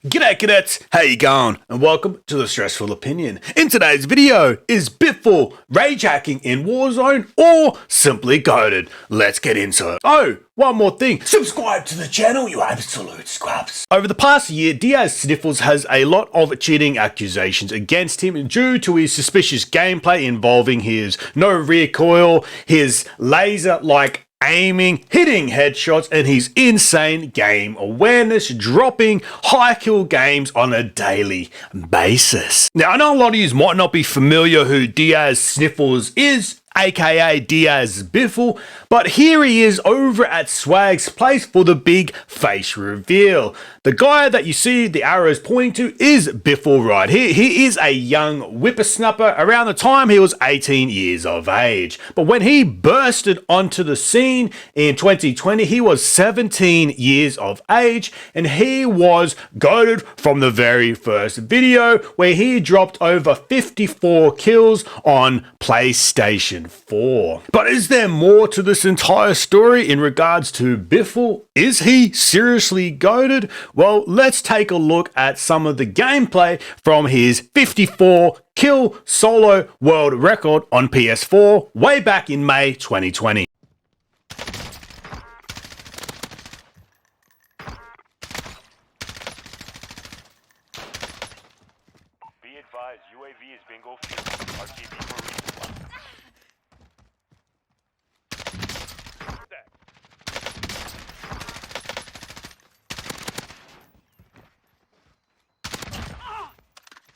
G'day cadets, how you going? And welcome to the Stressful Opinion. In today's video, is Biffle rage hacking in Warzone or simply goated? Let's get into it. Oh, one more thing, subscribe to the channel, you absolute scrubs. Over the past year, Diaz Biffle has a lot of cheating accusations against him due to his suspicious gameplay involving his no recoil, his laser-like aiming, hitting headshots, and his insane game awareness, dropping high kill games on a daily basis. Now, I know a lot of you might not be familiar who Diaz Biffle is, aka Diaz Biffle, but here he is over at Swag's place for the big face reveal. The guy that you see the arrows pointing to is Biffle right here. He is a young whippersnapper. Around the time he was 18 years of age. But when he bursted onto the scene in 2020, he was 17 years of age, and he was goated from the very first video where he dropped over 54 kills on PlayStation 4. But is there more to this entire story in regards to Biffle? Is he seriously goated? Well, let's take a look at some of the gameplay from his 54 kill solo world record on PS4 way back in May 2020. Be advised, UAV is bingo fuel. RTB for resupply.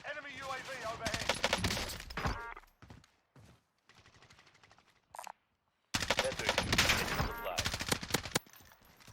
Enemy UAV overhead.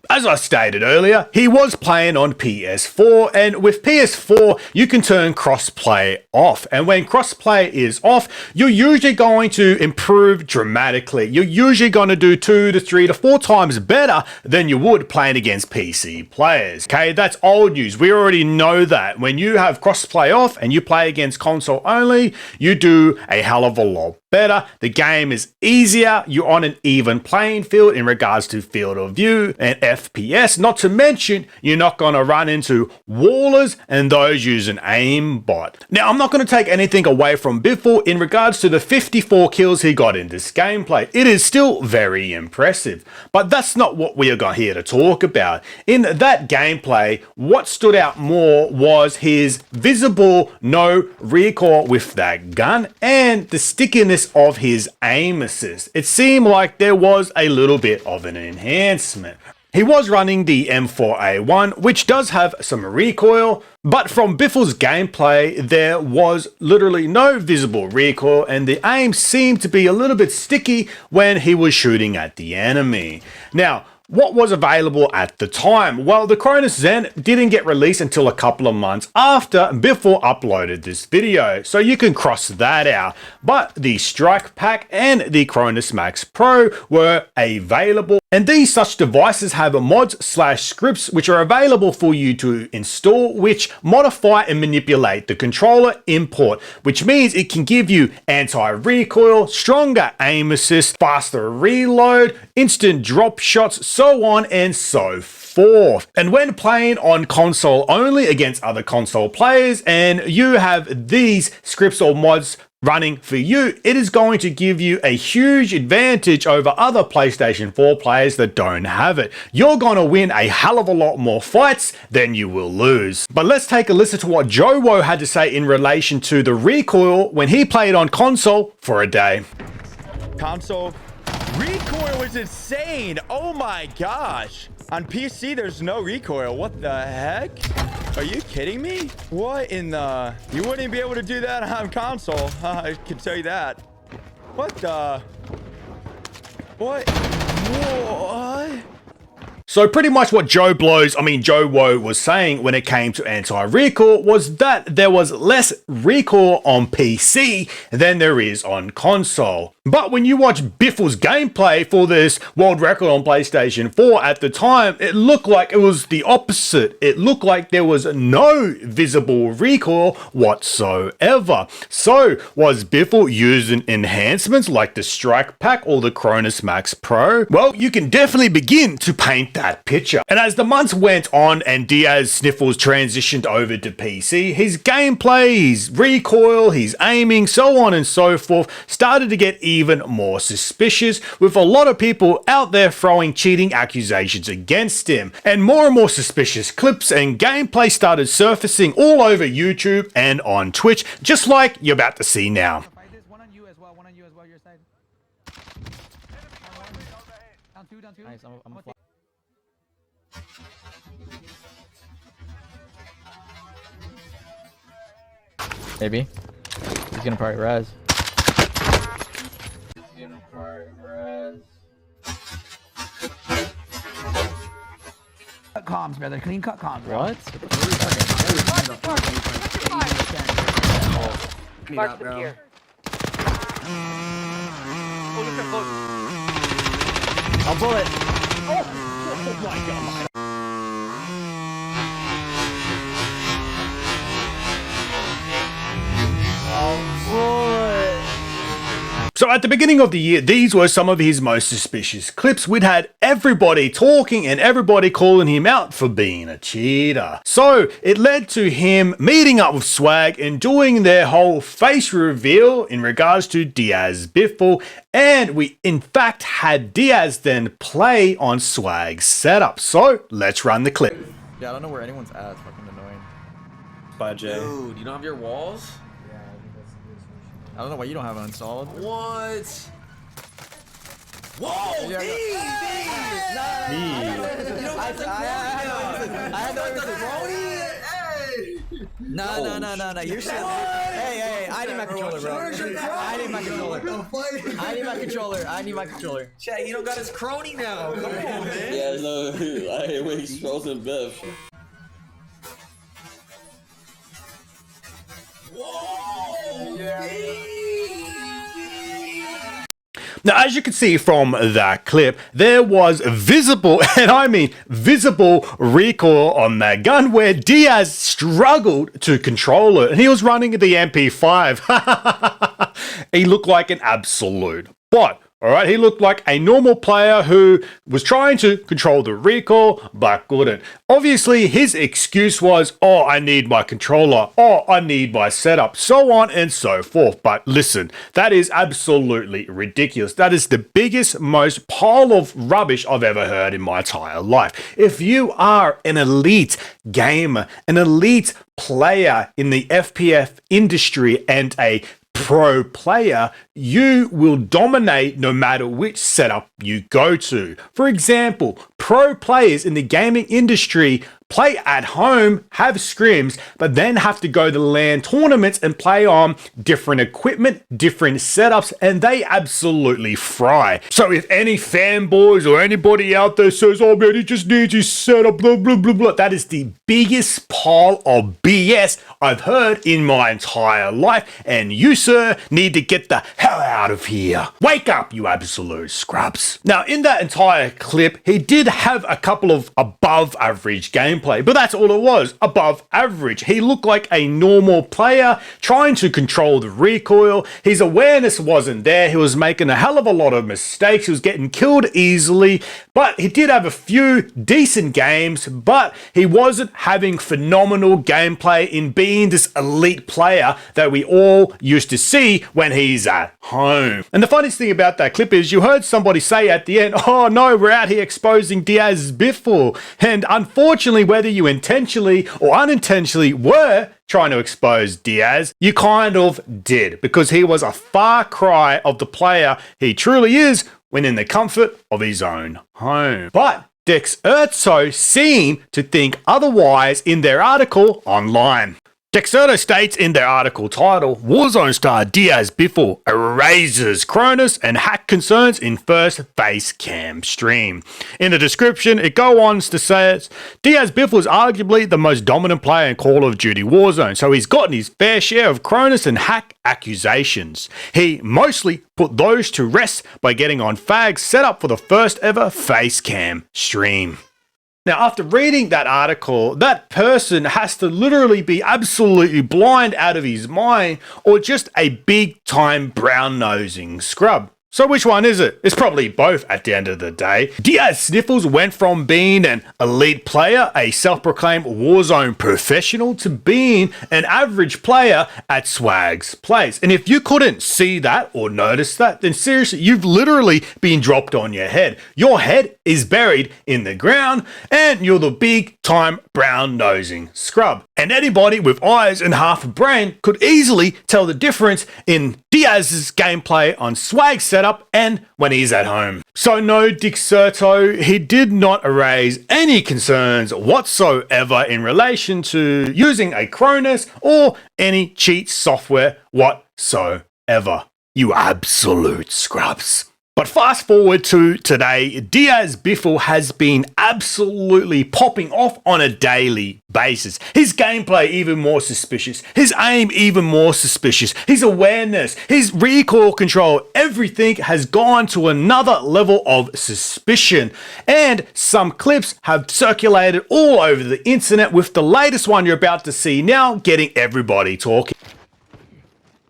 As I stated earlier, he was playing on PS4, and with PS4, you can turn crossplay off. And when crossplay is off, you're usually going to improve dramatically. You're usually going to do 2 to 3 to 4 times better than you would playing against PC players. Okay, that's old news. We already know that. When you have crossplay off and you play against console only, you do a hell of a lot better. The game is easier. You're on an even playing field in regards to field of view and FPS. Not to mention, you're not going to run into wallers and those using aimbot. Now, I'm not going to take anything away from Biffle in regards to the 54 kills he got in this gameplay. It is still very impressive, but that's not what we are here to talk about. In that gameplay, what stood out more was his visible no recoil with that gun and the stickiness of his aim assist. It seemed like there was a little bit of an enhancement. He was running the M4A1, which does have some recoil, but from Biffle's gameplay, there was literally no visible recoil, and the aim seemed to be a little bit sticky when he was shooting at the enemy. Now, what was available at the time? Well, the Cronus Zen didn't get released until a couple of months after Biffle uploaded this video, so you can cross that out. But the Strike Pack and the Cronus Max Pro were available, and these such devices have mods/scripts which are available for you to install, which modify and manipulate the controller import, which means it can give you anti-recoil, stronger aim assist, faster reload, instant drop shots, so on and so forth. And when playing on console only against other console players and you have these scripts or mods running for you, it is going to give you a huge advantage over other PlayStation 4 players that don't have it. You're going to win a hell of a lot more fights than you will lose. But let's take a listen to what G.O.A.T.E had to say in relation to the recoil when he played on console for a day. Console recoil was insane. Oh my gosh. On PC, there's no recoil. What the heck? Are you kidding me? What in the... You wouldn't be able to do that on console. I can tell you that. What the... What? What? So pretty much what Joe was saying when it came to anti-recoil was that there was less recoil on PC than there is on console. But when you watch Biffle's gameplay for this world record on PlayStation 4 at the time, it looked like it was the opposite. It looked like there was no visible recoil whatsoever. So was Biffle using enhancements like the Strike Pack or the Cronus Max Pro? Well, you can definitely begin to paint that that picture. And as the months went on and Diaz Sniffles transitioned over to PC, his gameplay, his recoil, his aiming, so on and so forth, started to get even more suspicious, with a lot of people out there throwing cheating accusations against him. And more suspicious clips and gameplay started surfacing all over YouTube and on Twitch, just like you're about to see now. One on you as well, your side. Down two. Nice, I'm a maybe. He's gonna probably res. Cut comms, brother. Clean cut comms. What? Mark the gear. I'll pull it. Oh my god. So at the beginning of the year, these were some of his most suspicious clips. We'd had everybody talking and everybody calling him out for being a cheater. So it led to him meeting up with Swag and doing their whole face reveal in regards to Diaz Biffle. And we in fact had Diaz then play on Swag's setup. So let's run the clip. Yeah, I don't know where anyone's at. It's fucking annoying. By Jay. Dude, you don't have your walls? I don't know why you don't have it installed. What? Whoa! Yeah, No, you're shit. Hey, I need my controller, bro. I need my controller. Chat, you don't got his crony now. Come on, man. Yeah, no, I hate when he's frozen Biff. Whoa! Now, as you can see from that clip, there was visible, and I mean visible, recoil on that gun where Diaz struggled to control it. And he was running the MP5. He looked like an absolute bot. Alright, he looked like a normal player who was trying to control the recoil, but couldn't. Obviously, his excuse was, oh, I need my controller, oh, I need my setup, so on and so forth. But listen, that is absolutely ridiculous. That is the biggest, most pile of rubbish I've ever heard in my entire life. If you are an elite gamer, an elite player in the FPF industry and a pro player, you will dominate no matter which setup you go to. For example, pro players in the gaming industry play at home, have scrims, but then have to go to LAN tournaments and play on different equipment, different setups, and they absolutely fry. So if any fanboys or anybody out there says, oh man, he just needs his setup, blah, blah, blah, blah, that is the biggest pile of BS I've heard in my entire life, and you, sir, need to get the hell out of here. Wake up, you absolute scrubs. Now, in that entire clip, he did have a couple of above average gameplay, but that's all it was, above average. He looked like a normal player trying to control the recoil. His awareness wasn't there. He was making a hell of a lot of mistakes. He was getting killed easily, but he did have a few decent games, but he wasn't having phenomenal gameplay in being this elite player that we all used to see when he's at home. And the funniest thing about that clip is you heard somebody say at the end, oh no, we're out here exposing Diaz Biffle. And unfortunately, whether you intentionally or unintentionally were trying to expose Diaz, you kind of did, because he was a far cry of the player he truly is when in the comfort of his own home. But Dexer Article seem to think otherwise in their article online. Dexer Article states in their article title, Warzone star Diaz Biffle erases Cronus and hack concerns in first face cam stream. In the description, it goes on to say Diaz Biffle is arguably the most dominant player in Call of Duty Warzone, so he's gotten his fair share of Cronus and hack accusations. He mostly put those to rest by getting on Fag's setup for the first ever face cam stream. Now, after reading that article, that person has to literally be absolutely blind out of his mind or just a big time brown nosing scrub. So which one is it? It's probably both at the end of the day. Diaz Sniffles went from being an elite player, a self-proclaimed Warzone professional, to being an average player at Swag's place. And if you couldn't see that or notice that, then seriously, you've literally been dropped on your head. Your head is buried in the ground and you're the big time brown nosing scrub. And anybody with eyes and half a brain could easily tell the difference in Diaz's gameplay on Swag's setup and when he's at home. So no, Dexerto, he did not erase any concerns whatsoever in relation to using a Cronus or any cheat software whatsoever. You absolute scrubs. But fast forward to today, Diaz Biffle has been absolutely popping off on a daily basis. His gameplay even more suspicious, his aim even more suspicious, his awareness, his recoil control, everything has gone to another level of suspicion. And some clips have circulated all over the internet, with the latest one you're about to see now getting everybody talking.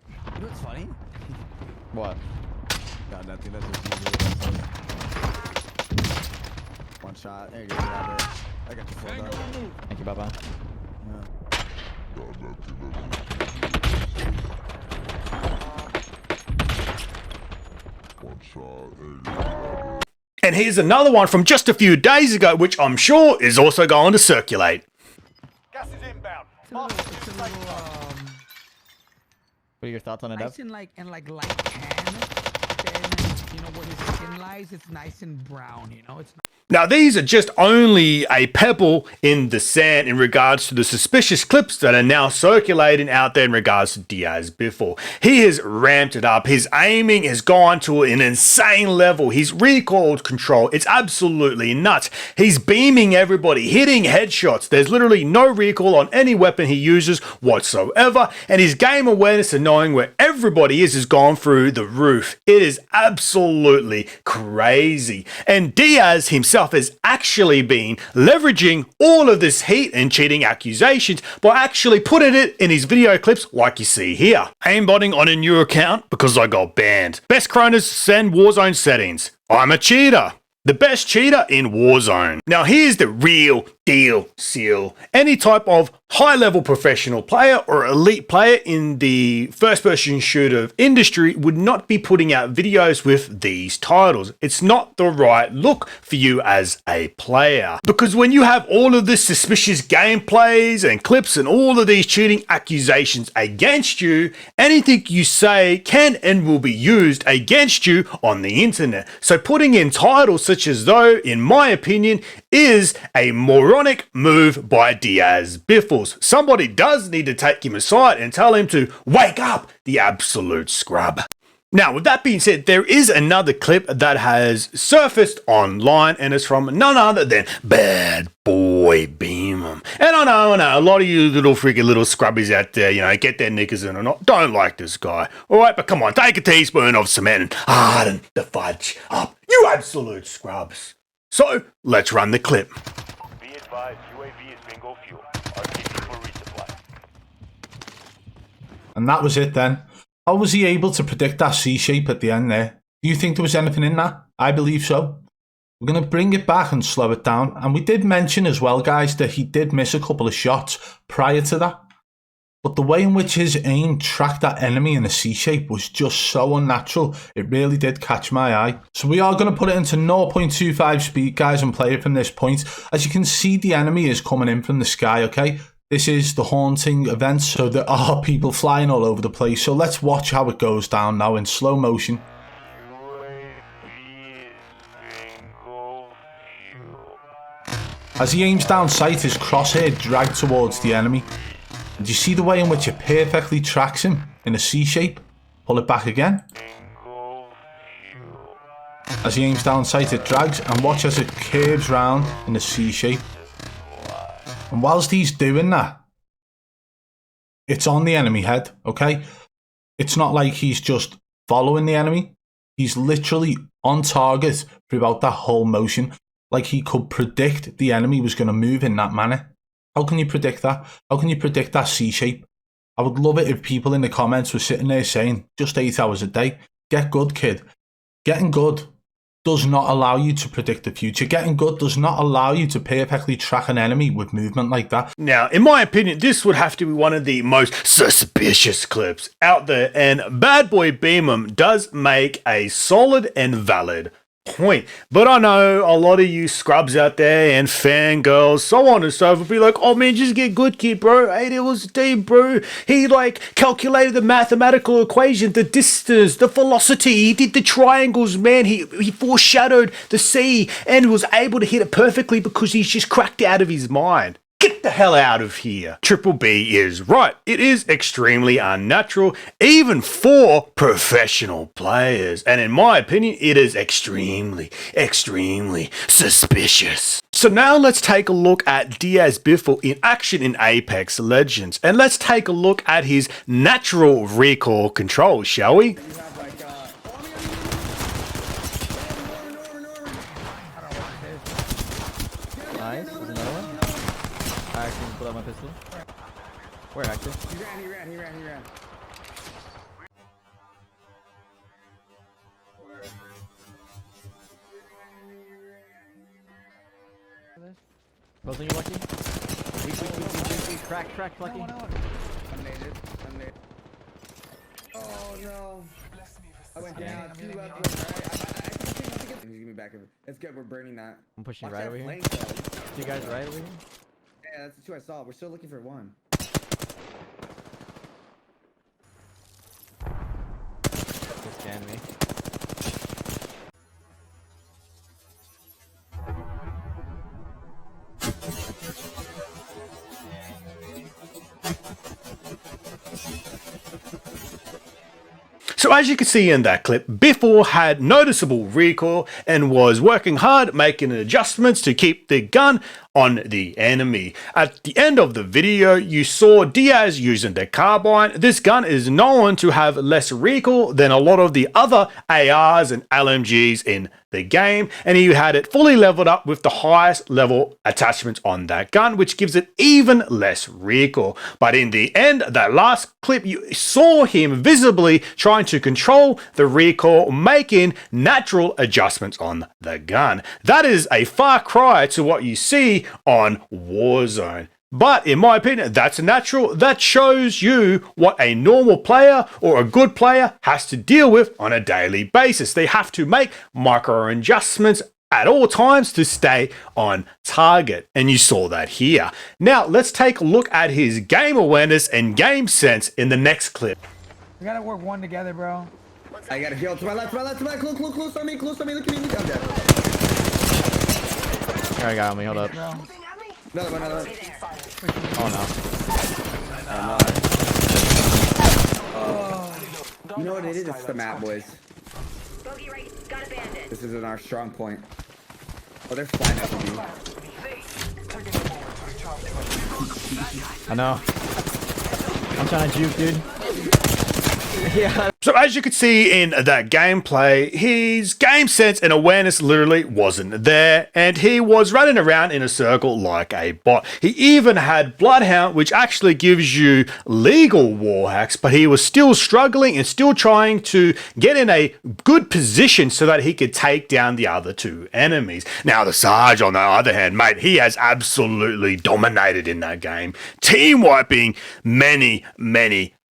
You know what's funny? What? God, nothing. That's just one shot. There you go. I got you full up. Thank you, Baba. And here's another one from just a few days ago, which I'm sure is also going to circulate. Gas is inbound. What are your thoughts on it, Dev? nice and like light tan, then you know where his skin lies, it's nice and brown, you know, it's Now, these are just only a pebble in the sand in regards to the suspicious clips that are now circulating out there in regards to Diaz Biffle. He has ramped it up. His aiming has gone to an insane level. His recoil control, it's absolutely nuts. He's beaming everybody, hitting headshots. There's literally no recoil on any weapon he uses whatsoever. And his game awareness and knowing where everybody is has gone through the roof. It is absolutely crazy. And Diaz himself has actually been leveraging all of this heat and cheating accusations by actually putting it in his video clips like you see here. Aimbotting on a new account because I got banned. Best Cronus and Warzone settings. I'm a cheater. The best cheater in Warzone. Now here's the real deal seal. Any type of high-level professional player or elite player in the first-person shooter industry would not be putting out videos with these titles. It's not the right look for you as a player. Because when you have all of this suspicious gameplays and clips and all of these cheating accusations against you, anything you say can and will be used against you on the internet. So putting in titles such as though, in my opinion, is a moronic move by Diaz Biffle. Somebody does need to take him aside and tell him to wake up, the absolute scrub. Now, with that being said, there is another clip that has surfaced online, and it's from none other than BadBoyBeam. And I know, a lot of you little freaking little scrubbies out there, you know, get their knickers in or not, don't like this guy. All right, but come on, take a teaspoon of cement and harden the fudge up, you absolute scrubs. So, let's run the clip. Be advised, UAV is bingo fuel. RTB for resupply. And that was it then. How was he able to predict that C shape at the end there? Do you think there was anything in that? I believe so. We're going to bring it back and slow it down. And we did mention as well, guys, that he did miss a couple of shots prior to that. But the way in which his aim tracked that enemy in a C shape was just so unnatural. It really did catch my eye. So we are going to put it into 0.25 speed, guys, and play it from this point. As you can see, the enemy is coming in from the sky, okay? This is the haunting event, so there are people flying all over the place. So let's watch how it goes down now in slow motion. As he aims down sight, his crosshair dragged towards the enemy. And you see the way in which it perfectly tracks him in a C shape? Pull it back again. As he aims down sight, it drags, and watch as it curves round in a C shape. And whilst he's doing that, it's on the enemy head, okay? It's not like he's just following the enemy. He's literally on target throughout that whole motion. Like he could predict the enemy was going to move in that manner. How can you predict that? How can you predict that C shape? I would love it if people in the comments were sitting there saying, just 8 hours a day. Get good, kid. Getting good does not allow you to predict the future. Getting good does not allow you to perfectly track an enemy with movement like that. Now, in my opinion, this would have to be one of the most suspicious clips out there, and BadBoyBeam does make a solid and valid point. But I know a lot of you scrubs out there and fangirls, so on and so forth, be like, oh man, just get good, kid, bro. Hey, there was a team, bro. He like calculated the mathematical equation, the distance, the velocity. He did the triangles, man. He foreshadowed the sea and was able to hit it perfectly because he's just cracked out of his mind. Get the hell out of here. Triple B is right. It is extremely unnatural, even for professional players. And in my opinion, it is extremely, extremely suspicious. So now let's take a look at Diaz Biffle in action in Apex Legends. And let's take a look at his natural recoil control, shall we? Nice. There's another one. I actually pulled out my pistol. Where actually? He ran. Closing you, Lucky. Weak. Crack, Lucky. Unnated. Oh no. I went down. Two up. Alright, he's gonna be back. It's good. We're burning that. I'm pushing Watch right that over here. flame, though. You guys right over here? Yeah, that's the two I saw. We're still looking for one. Just scan me. So as you can see in that clip, Biffle had noticeable recoil and was working hard making adjustments to keep the gun on the enemy. At the end of the video, you saw Diaz using the carbine. This gun is known to have less recoil than a lot of the other ARs and LMGs in the game, and he had it fully leveled up with the highest level attachments on that gun, which gives it even less recoil. But in the end, that last clip, you saw him visibly trying to control the recoil, making natural adjustments on the gun. That is a far cry to what you see on Warzone. But in my opinion, that's natural. That shows you what a normal player or a good player has to deal with on a daily basis. They have to make micro adjustments at all times to stay on target. And you saw that here. Now let's take a look at his game awareness and game sense in the next clip. We gotta work one together, bro. I gotta heal to my left. Close on me. Look at me. I'm dead. Alright, got me. Hold up. Another one. Oh no. You know what it is? It's the map, boys. This isn't our strong point. Oh, they're flying after me. I know. I'm trying to juke, dude. Yeah. So as you could see in that gameplay, his game sense and awareness literally wasn't there, and he was running around in a circle like a bot. He even had Bloodhound, which actually gives you legal war hacks, but he was still struggling and still trying to get in a good position so that he could take down the other two enemies. Now the Sarge, on the other hand, mate, he has absolutely dominated in that game, team wiping many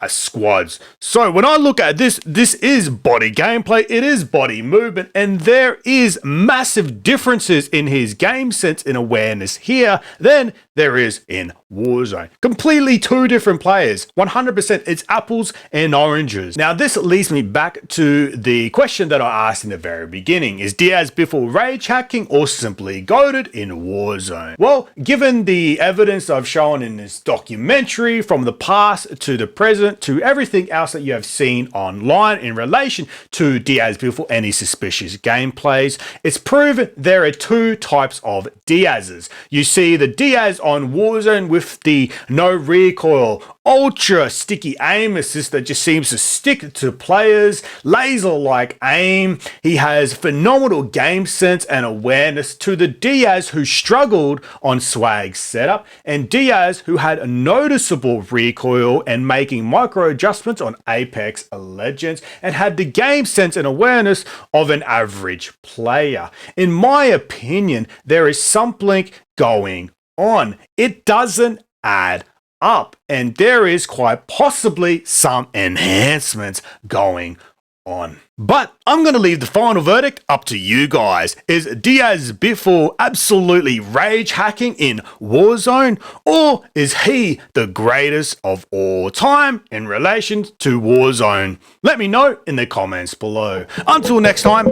squads. So when I look at this is body gameplay, it is body movement, and there is massive differences in his game sense and awareness here than there is in Warzone. Completely two different players. 100%, it's apples and oranges. Now this leads me back to the question that I asked in the very beginning. Is Diaz Biffle rage hacking or simply goated in Warzone? Well, given the evidence I've shown in this documentary from the past to the present to everything else that you have seen online in relation to Diaz Biffle and his suspicious gameplays, it's proven there are two types of Diazes. You see the Diaz on Warzone with the no recoil, ultra sticky aim assist that just seems to stick to players, laser-like aim. He has phenomenal game sense and awareness to the Diaz who struggled on swag setup, and Diaz who had a noticeable recoil and making micro adjustments on Apex Legends, and had the game sense and awareness of an average player. In my opinion, there is something going on. It doesn't add up, and there is quite possibly some enhancements going on. But I'm going to leave the final verdict up to you guys. Is Diaz Biffle absolutely rage hacking in Warzone, or is he the greatest of all time in relation to Warzone? Let me know in the comments below. Until next time,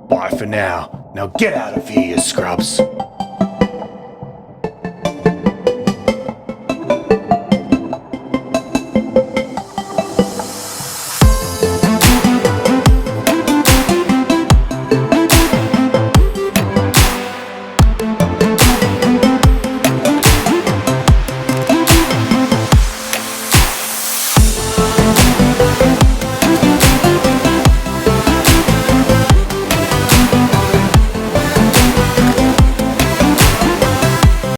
bye for now. Now get out of here, you scrubs.